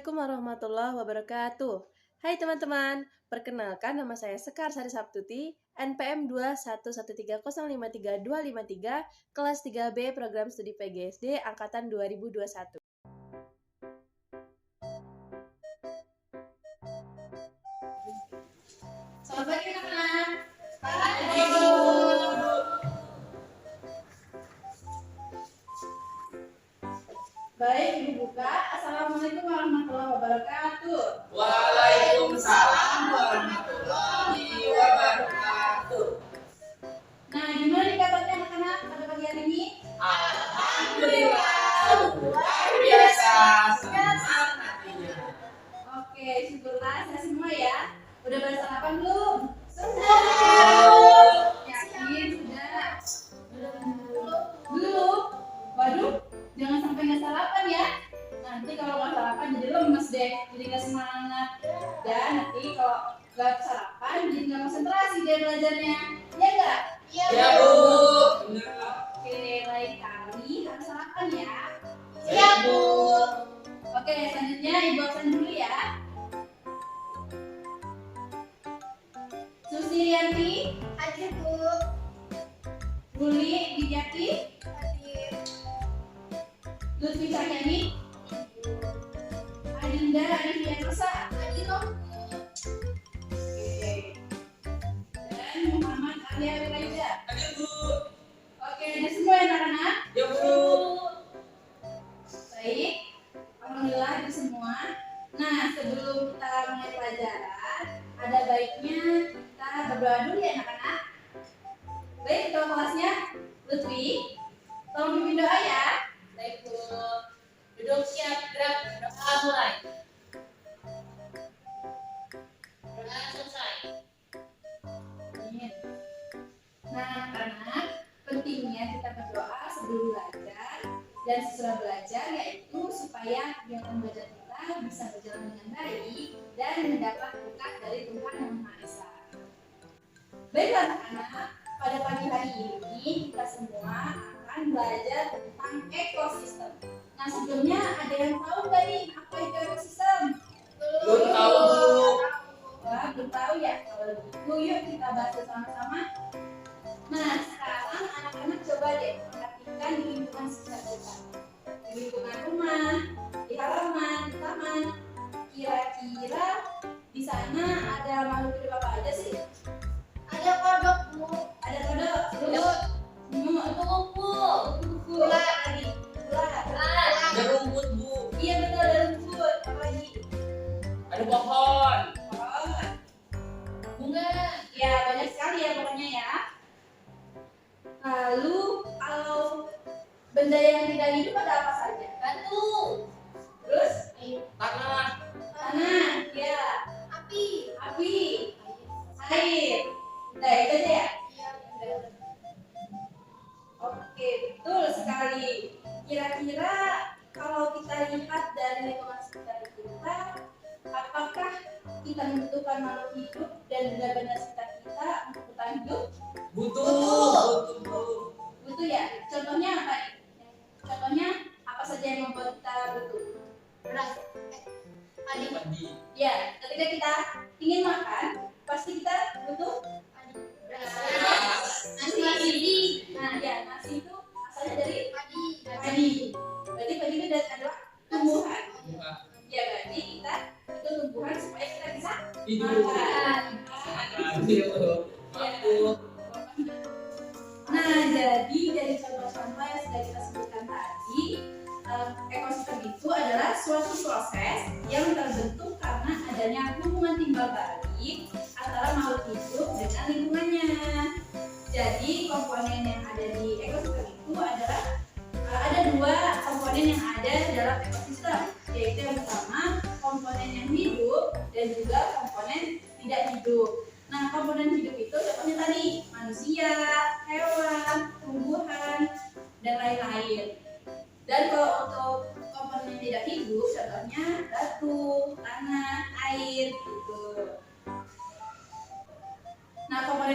Assalamualaikum warahmatullahi wabarakatuh. Hai teman-teman, perkenalkan nama saya Sekar Sari Saptuti, NPM 21130535253, kelas 3B Program Studi PGSD Angkatan 2021. Selamat pagi anak-anak. Baik, Ibu buka. Assalamualaikum warahmatullahi wabarakatuh. Waalaikumsalam warahmatullahi wabarakatuh. Nah, gimana nih kabarnya anak-anak pada pagi hari ini? Alhamdulillah, luar biasa, semangat hatinya. Oke, syukurlah saya semua ya. Udah pada sarapan belum? Sudah. Yakin sudah? Belum? Waduh, jangan sampai nggak sarapan ya. Nanti kalau nggak sarapan jadi lemes deh, jadi nggak semangat. Dan nanti kalau nggak sarapan jadi nggak konsentrasi deh belajarnya. Ya nggak? Ya Bu. Oke, lain kali harus sarapan ya. Ya Bu. Oke, selanjutnya Ibu absen dulu ya. Susirianti, Hadir Bu. Ruli Widyati, Hadir. Lutfi Cahyani, Adinda Arifia Rosa, Hadir Bu. oke, dan Muhammad Arya Wiraida. Hadir Bu. Oke, ada semua ya anak-anak? Ya Bu. Baik, alhamdulillah itu semua. Nah, sebelum kita mulai pelajaran, ada baiknya kita berdoa dulu ya anak-anak. Baik, ketua kelasnya Lutfi, tolong pimpin doa ya. Baik Bu, duduk siap, gerak, doa mulai. Doa selesai. Nah, anak-anak, pentingnya kita berdoa sebelum belajar dan sesudah belajar, yaitu supaya kegiatan belajar kita bisa berjalan dengan baik dan mendapat berkat dari Tuhan Yang Maha Esa. Baiklah anak-anak, pada pagi hari ini kita semua akan belajar tentang ekosistem. Nah, sebelumnya ada yang tahu nggak nih apa itu ekosistem? Belum tahu Bu. Wah, belum tahu ya. Kalau begitu, yuk kita bahas bersama-sama. Nah, sekarang anak-anak coba deh perhatikan di lingkungan sekitar kita. Di lingkungan rumah, di halaman, di taman. Kira-kira di sana ada makhluk hidup apa aja sih? Ada kodok Bu. Ada kodok, semut, kupu-kupu, ular tadi, ular. Ada rumput Bu. Iya betul, ada rumput. Apa lagi? Ada pohon. Oh, Bunga, ya banyak sekali ya pokoknya ya. Lalu kalau benda yang tidak hidup ada apa saja? batu, Terus Tanah. tanah, ya, Api. api, air. Udah itu aja ya? Oke, betul sekali. Kira-kira kalau kita lihat dari lingkungan sekitar kita, apakah kita membutuhkan makhluk hidup dan benda-benda sekitar kita untuk bertahan hidup? Butuh. Butuh Bu. Butuh ya? Contohnya apa nih? Contohnya apa saja yang membuat kita butuh? Beras. Padi. Padi. Ya, ketika kita ingin makan, pasti kita butuh Beras. nasi. Nah, ya, nasi itu asalnya dari Padi. padi. Berarti padi itu adalah tumbuhan. Bunga. Ya, berarti kita itu tumbuhan supaya kita bisa Hidup. makan. Adil. Aku. Nah, jadi dari contoh-contoh yang sudah kita sebutkan tadi, ekosistem itu adalah suatu proses yang terbentuk karena adanya hubungan timbal balik antara makhluk hidup dengan lingkungannya. Jadi komponen yang ada di ekosistem itu adalah ada dua komponen yang ada dalam ekosistem, yaitu yang pertama komponen yang hidup dan juga komponen tidak hidup. Nah, komponen hidup itu contohnya tadi manusia, hewan, tumbuhan, dan lain-lain. Dan kalau untuk komponen yang tidak hidup, contohnya batu, tanah, air, gitu. Nah, komponen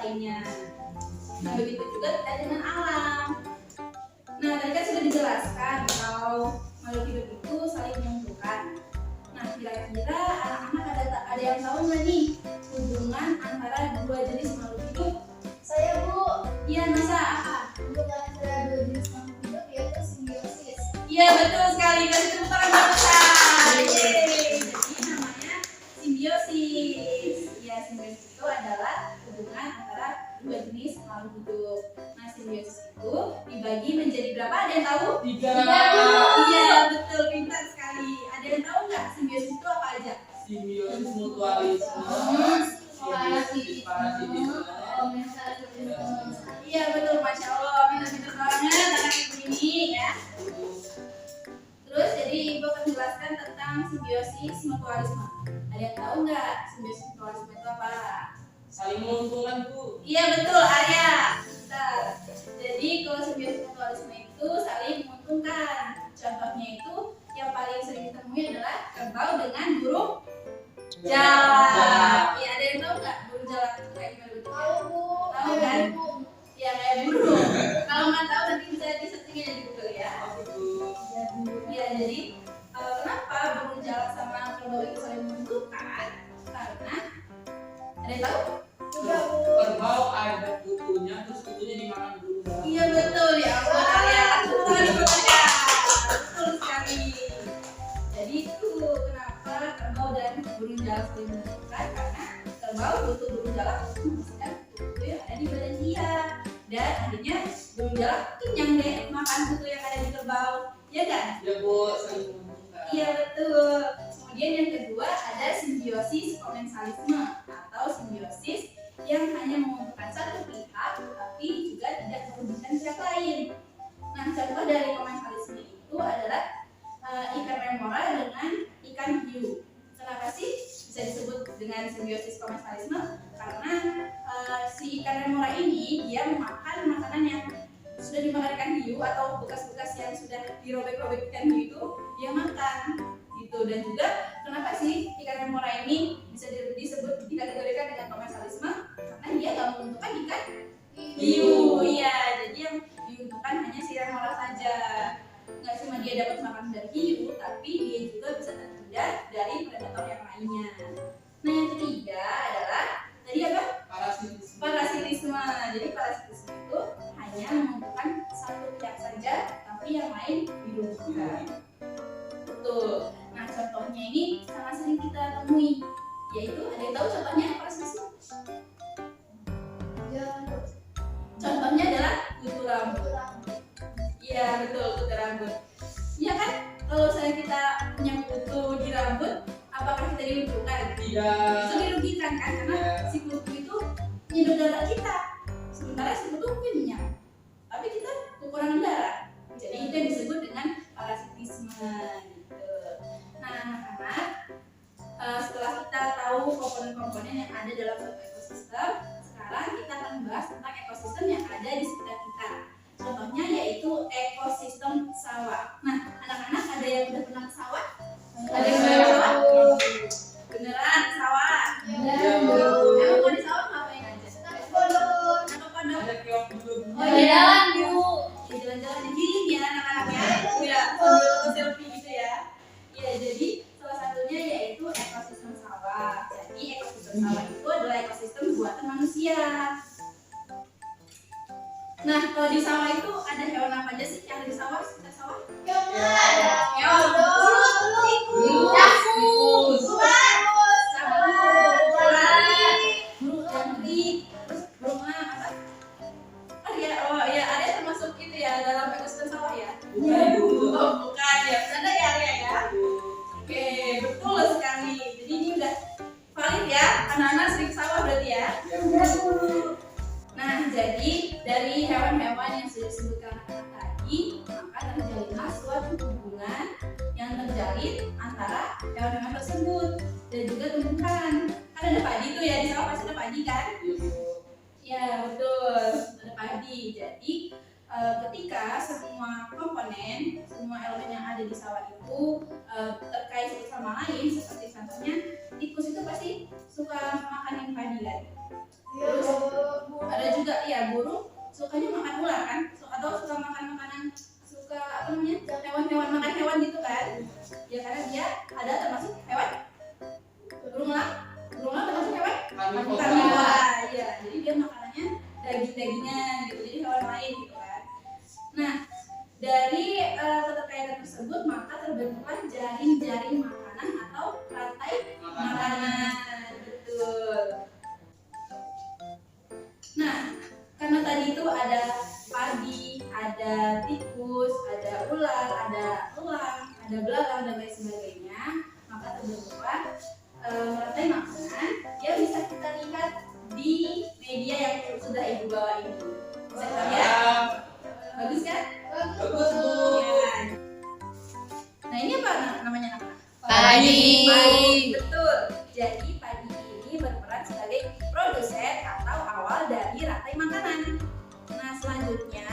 lainnya. Nah, begitu juga kita dengan alam. Nah, tadi kan sudah dijelaskan kalau makhluk hidup itu saling menguntungkan. Nah, kira-kira anak-anak ada yang tahu nggak nih hubungan antara dua jenis makhluk hidup? Saya Bu. Iya, masa? Hubungan antara dua jenis makhluk hidup yaitu simbiosis. Iya, betul sekali. Kasih tepuk tangan buat kita. Yeay. Jadi namanya simbiosis. Ya, simbiosis itu adalah hubungan antara dua jenis makhluk hidup. Nah, simbiosis itu dibagi menjadi berapa? Ada yang tahu? 3. Iya, betul, pintar sekali. Ada yang tahu nggak simbiosis itu apa aja? Simbiosis mutualisme. Simbiosis parasitisme. Iya, betul, masya Allah, pintar-pintar banget anak ibu ini ya. Terus jadi ibu akan jelaskan tentang simbiosis mutualisme. Ada yang tahu nggak simbiosis mutualisme itu apa? Saling menguntungkan, Bu. Iya, betul, Arya. Bentar. Jadi kalau simbiosis mutualisme itu saling menguntungkan. Contohnya itu yang paling sering ditemui adalah kerbau dengan burung jalak. Iya, ada yang tahu nggak burung jalak itu kayak gimana bentuknya? Tahu Bu. Tahu kan? Ya, kayak burung. Kalau nggak tahu nanti bisa di searching aja di Google ya. Apa, Bu? Ya, jadi kenapa burung jalak sama kerbau itu saling menguntungkan? Karena ada yang tahu? Juga Bu. Kerbau ada kutunya, terus kutunya dimakan burung jalak. Iya, betul ya ampun Arya. Betul sekali. Jadi itu kenapa kerbau dan burung jalak saling menguntungkan, karena kerbau butuh burung jalak untuk membersihkan kutu yang ada di badan dia, dan akhirnya burung jalak kenyang deh makan kutu yang ada di kerbau, ya kan? Ya, Bu, saling menguntungkan. Iya, betul. Kemudian yang kedua ada simbiosis komensalisme atau simbiosis yang hanya menguntungkan satu pihak tapi juga tidak merugikan pihak lain. Nah, contoh dari komensalisme itu adalah ikan remora dengan ikan hiu. Kenapa sih bisa disebut dengan simbiosis komensalisme? Karena si ikan remora ini dia memakan makanan yang sudah dimakan ikan hiu atau bekas-bekas yang sudah dirobek-robek ikan hiu itu dia makan gitu. Dan juga kenapa sih ikan remora ini bisa disebut dikategorikan dengan komensalisme? Karena dia nggak menguntungkan ikan hiu. Iya, jadi yang diuntungkan hanya si remora saja. Nggak cuma dia dapat makan dari hiu, tapi dia juga bisa terhindar dari predator yang lainnya. Nah, yang ketiga adalah tadi apa? Parasitisme. Parasitisme. Jadi parasitisme itu hanya menguntungkan satu pihak saja, tapi yang lain dirugikan. Betul. Nah, contohnya ini sangat sering kita temui, yaitu ada yang tahu contohnya parasitisme? Jangan Contohnya adalah kutu rambut. Iya, betul, kutu rambut. Iya kan? Kalau misalnya kita punya kutu di rambut, apakah kita diuntungkan? Tidak. Itu dirugikan kan? Karena si kutu itu nyedot darah kita, sementara si kutu kenyang, tapi kita kekurangan darah. Jadi itu yang disebut dengan parasitisme. Gitu. Nah, anak-anak, setelah kita tahu komponen-komponen yang ada dalam suatu ekosistem, sekarang kita akan membahas tentang ekosistem yang ada di sekitar kita. Contohnya yaitu ekosistem sawah. Nah, anak-anak ada yang udah pernah ke sawah? Ada yang pernah ke sawah? Beneran sawah? Ya, Emang Bu. kalau di sawah ngapain aja? Nangkep kodok. Nangkep kodok. Ada keong dulu. Oh iya, Bu. Ya, jalan-jalan healing ya anak-anak ya. Ya, sambil foto selfie gitu ya. Ya, jadi salah satunya yaitu ekosistem sawah. Jadi ekosistem sawah itu adalah ekosistem buatan manusia. Nah, kalau di sawah itu ada hewan apa aja sih yang ada di sawah? Sekitar sawah? Hewan. Tikus. Tikus. Burung cantik. Terus burung apa? Arya. Oh ya, Arya termasuk itu ya dalam ekosistem sawah ya? Bukan, Bu. Oh, bukan ya. Bercanda ya Arya ya? Oke, betul sekali. Jadi ini udah valid ya. Anak-anak sering ke sawah berarti ya? Ya, Bu. Nah, jadi dari hewan-hewan yang sudah disebutkan anak-anak tadi, maka terjalinlah suatu hubungan yang terjalin antara hewan-hewan tersebut dan juga tumbuhan. Kan ada padi tuh ya, di sawah pasti ada padi kan? Ya, Bu. Ya, betul, ada padi. Jadi ketika semua komponen, semua elemen yang ada di sawah itu terkait satu sama lain, seperti contohnya tikus itu pasti suka makanin padi kan? Terus Bu, sukanya makan ular kan, atau suka makan makanan, suka apa namanya, hewan-hewan, makan hewan gitu kan? Ya karena dia ada termasuk hewan burung elang. Burung elang termasuk hewan karnivora. Ya, jadi dia makanannya daging-dagingan gitu, jadi hewan lain gitu kan. Nah, dari keterkaitan tersebut maka terbentuklah jaring-jaring makanan atau rantai makanan. Betul. Nah, karena tadi itu ada padi, ada tikus, ada ular, ada elang, ada belalang dan lain sebagainya, maka terbentuklah rantai makanan yang bisa kita lihat di media yang sudah ibu bawa ini. Bisa kita lihat? Bagus kan? Bagus, Bu. Ya. Nah, ini apa namanya anak-anak? Padi. Padi, betul. Jadi padi ini berperan sebagai produsen atau awal dari rantai makanan. Nah, selanjutnya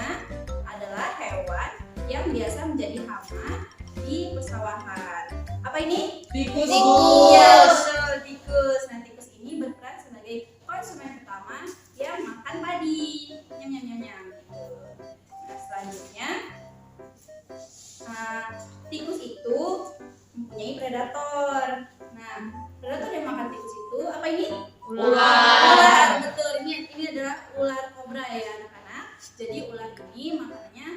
adalah hewan yang biasa menjadi hama di pesawahan. Apa ini? Tikus. Iya, betul, tikus. Nah, tikus ini berperan sebagai konsumen utama yang makan padi. Nyam nyam nyam nyam. Nah, selanjutnya tikus itu mempunyai predator. Nah, predator yang makan tikus itu apa ini? Ular. Betul. Ini adalah ular kobra ya anak-anak. Jadi ular ini makanannya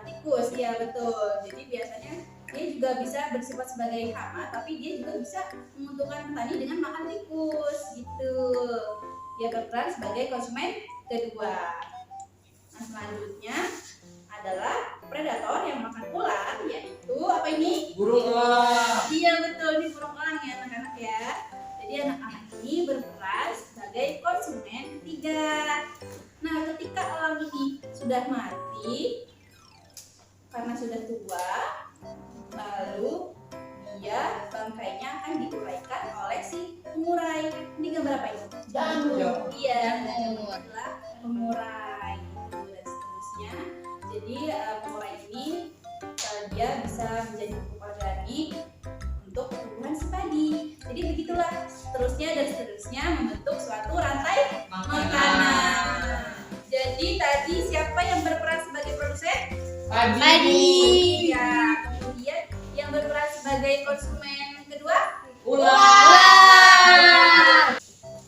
tikus. Ya betul. Jadi biasanya dia juga bisa bersifat sebagai hama, tapi dia juga bisa menguntungkan petani dengan makan tikus gitu. Dia berperan sebagai konsumen kedua. Nah, selanjutnya adalah predator yang makan ular, yaitu apa ini? Burung elang. Iya betul, ini burung elang ya anak-anak ya. Jadi anak-anak ini berperan sebagai konsumen ketiga. Nah, ketika elang ini sudah mati karena sudah tua, lalu dia bangkainya akan diuraikan oleh si pengurai. Ini gambar apa ini? Jamur. Iya, jamur adalah pengurai gitu, dan seterusnya. Jadi pengurai ini dia bisa menjadi pupuk organik untuk pertumbuhan si padi. Jadi begitulah seterusnya dan seterusnya membentuk suatu rantai makanan. Jadi tadi siapa yang berperan sebagai produsen? Padi. Ya, kemudian yang berperan sebagai konsumen kedua? Ular.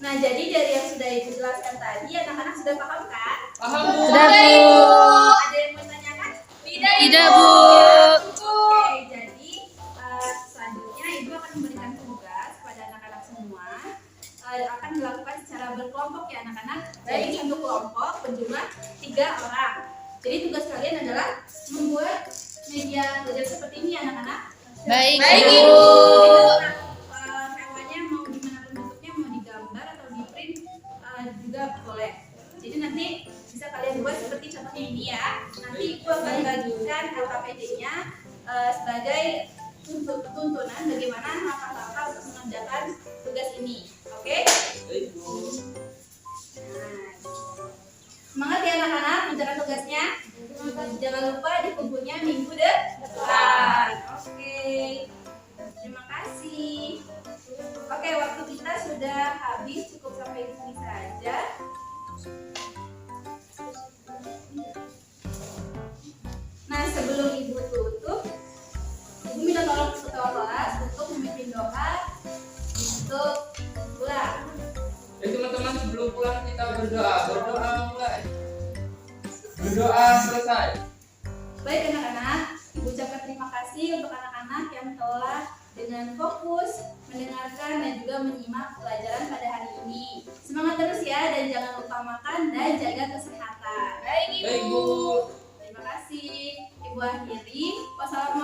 Nah, jadi dari yang sudah Ibu jelaskan tadi, anak-anak sudah paham kan? Paham, Bu? Sudah, Bu. Ada yang mau tanyakan? Tidak, Bu. Oke, jadi selanjutnya Ibu akan memberikan tugas kepada anak-anak semua. Akan dilakukan secara berkelompok ya anak-anak. Jadi satu kelompok berjumlah 3 orang. Jadi tugas kalian adalah membuat media belajar seperti ini anak-anak. Baik, Baik, Bu. Ibu. Hewannya mau gimana bentuknya, mau digambar atau di print juga boleh. Jadi nanti bisa kalian buat seperti contohnya ini ya. Nanti Ibu akan bagikan LKPD-nya sebagai tuntunan bagaimana langkah-langkah untuk mengerjakan tugas ini. Oke? Baik, Bu. Nah, semangat ya anak-anak mengerjakan tugasnya. Jangan lupa dikumpulnya minggu depan. Oke. Terima kasih. Oke, waktu kita sudah habis, cukup sampai di sini saja. Nah, sebelum Ibu tutup, Ibu minta tolong ketua kelas untuk memimpin doa untuk pulang. Teman-teman, sebelum pulang kita berdoa. Berdoa mulai. Berdoa selesai. Baik anak-anak, Ibu ucapkan terima kasih untuk anak-anak yang telah dengan fokus mendengarkan dan juga menyimak pelajaran pada hari ini. Semangat terus ya, dan jangan lupa makan dan jaga kesehatan. Baik, Ibu. Baik, Bu. Terima kasih. Ibu akhiri. Wassalamualaikum